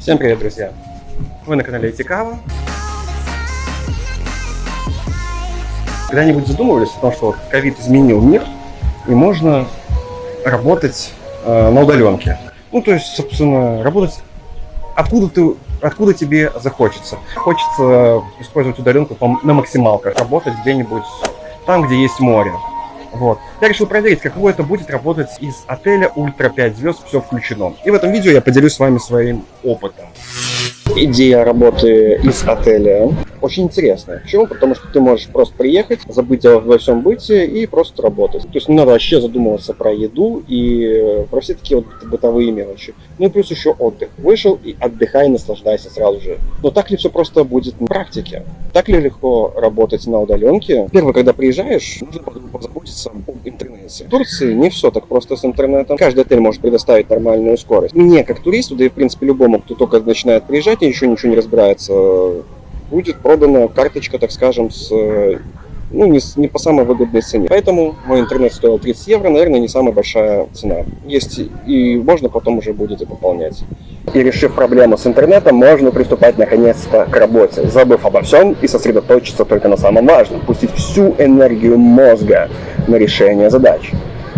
Всем привет, друзья! Вы на канале Этикава. Когда-нибудь задумывались о том, что ковид изменил мир, и можно работать на удаленке? Ну, то есть, собственно, работать откуда тебе захочется. Хочется использовать удаленку на максималках, работать где-нибудь там, где есть море. Вот. Я решил проверить, каково это будет работать из отеля Ультра 5 звезд, все включено. И в этом видео я поделюсь с вами своим опытом. Идея работы из отеля очень интересная. Почему? Потому что ты можешь просто приехать, забыть во всем быте и просто работать. То есть не надо вообще задумываться про еду и про все такие вот бытовые мелочи. Ну и плюс еще отдых. Вышел и отдыхай, наслаждайся сразу же. Но так ли все просто будет на практике? Так ли легко работать на удаленке? Первое, когда приезжаешь, нужно позаботиться об интернете. В Турции не все так просто с интернетом. Каждый отель может предоставить нормальную скорость. Мне, как туристу, да и в принципе любому, кто только начинает приезжать и еще ничего не разбирается, будет продана карточка, так скажем, с не по самой выгодной цене. Поэтому мой интернет стоил 30 евро, наверное, не самая большая цена. Есть и можно потом уже будет и пополнять. И решив проблему с интернетом, можно приступать наконец-то к работе, забыв обо всем и сосредоточиться только на самом важном, пустить всю энергию мозга на решение задач.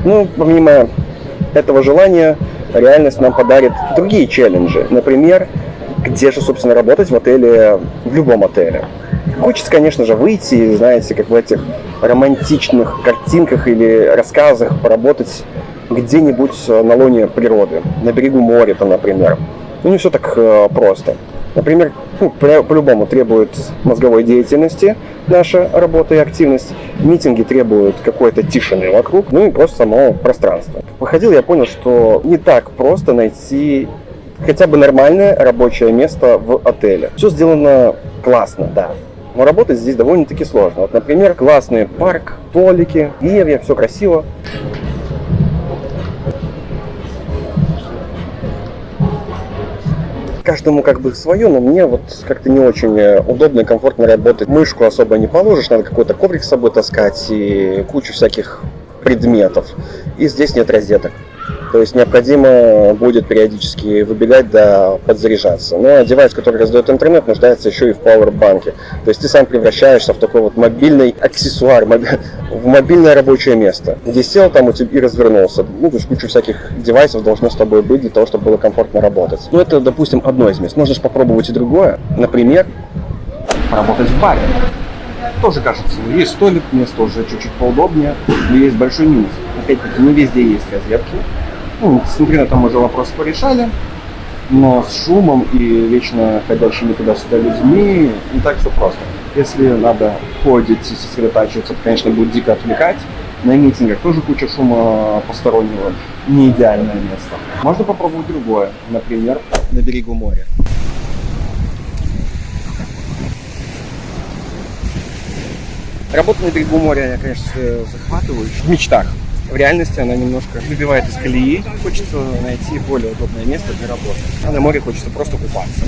Ну, помимо этого желания, реальность нам подарит другие челленджи. Например, где же, собственно, работать в отеле, в любом отеле. Хочется, конечно же, выйти, знаете, как в этих романтичных картинках или рассказах, поработать где-нибудь на лоне природы, на берегу моря, там, например. Ну, не все так просто. Например, по-любому требует мозговой деятельности наша работа и активность. Митинги требуют какой-то тишины вокруг, ну и просто само пространство. Походил, я понял, что не так просто найти хотя бы нормальное рабочее место в отеле. Все сделано классно, да. Но работать здесь довольно-таки сложно. Вот, например, классный парк, столики, деревья, все красиво. Каждому как бы свое, но мне вот как-то не очень удобно и комфортно работать. Мышку особо не положишь, надо какой-то коврик с собой таскать и кучу всяких предметов. И здесь нет розеток. То есть необходимо будет периодически выбегать да подзаряжаться. Но девайс, который раздает интернет, нуждается еще и в пауэрбанке. То есть ты сам превращаешься в такой вот мобильный аксессуар, в мобильное рабочее место, где сел там и развернулся. Ну, то есть куча всяких девайсов должно с тобой быть для того, чтобы было комфортно работать. Ну, это, допустим, одно из мест. Можно же попробовать и другое. Например, поработать в баре. Тоже кажется, есть столик, место уже чуть-чуть поудобнее, но есть большой минус. Опять-таки, не везде есть розетки. Ну, с интернетом уже вопрос порешали, но с шумом и вечно ходящими туда-сюда людьми не так все просто. Если надо ходить и сосредотачиваться, то, конечно, будет дико отвлекать. На митингах тоже куча шума постороннего, не идеальное место. Можно попробовать другое, например, на берегу моря. Работа на берегу моря, конечно, захватывающая в мечтах. В реальности она немножко выбивает из колеи. Хочется найти более удобное место для работы. А на море хочется просто купаться.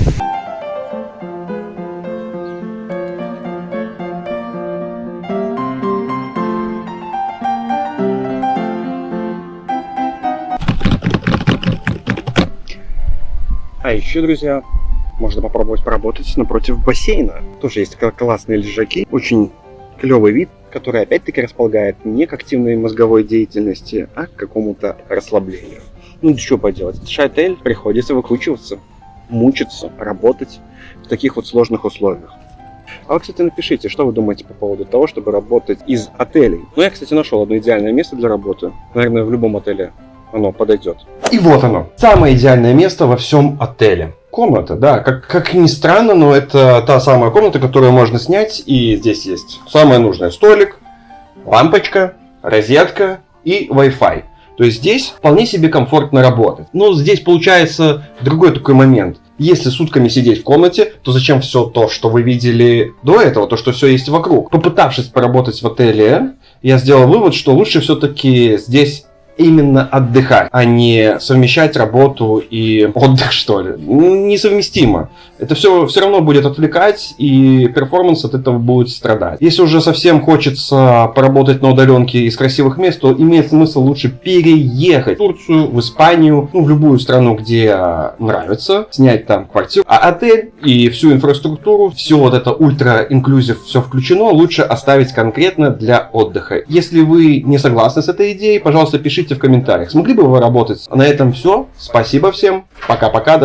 А еще, друзья, можно попробовать поработать напротив бассейна. Тоже есть классные лежаки, очень клевый вид, который опять-таки располагает не к активной мозговой деятельности, а к какому-то расслаблению. Ну, что поделать, это же отель, приходится выкручиваться, мучиться, работать в таких вот сложных условиях. А вы, кстати, напишите, что вы думаете по поводу того, чтобы работать из отелей. Ну, я, кстати, нашел одно идеальное место для работы. Наверное, в любом отеле оно подойдет. И вот оно, самое идеальное место во всем отеле. Комната, да, как ни странно, но это та самая комната, которую можно снять, и здесь есть самое нужное: столик, лампочка, розетка и Wi-Fi. То есть здесь вполне себе комфортно работать. Но здесь получается другой такой момент. Если сутками сидеть в комнате, то зачем все то, что вы видели до этого, то, что все есть вокруг? Попытавшись поработать в отеле, я сделал вывод, что лучше все-таки здесь именно отдыхать, а не совмещать работу и отдых, что ли. Несовместимо. Это все равно будет отвлекать, и перформанс от этого будет страдать. Если уже совсем хочется поработать на удаленке из красивых мест, то имеет смысл лучше переехать в Турцию, в Испанию, в любую страну, где нравится, снять там квартиру. А отель и всю инфраструктуру, все вот это ультра-инклюзив, все включено, лучше оставить конкретно для отдыха. Если вы не согласны с этой идеей, пожалуйста, пишите в комментариях. Смогли бы вы работать? На этом все. Спасибо всем. Пока-пока. До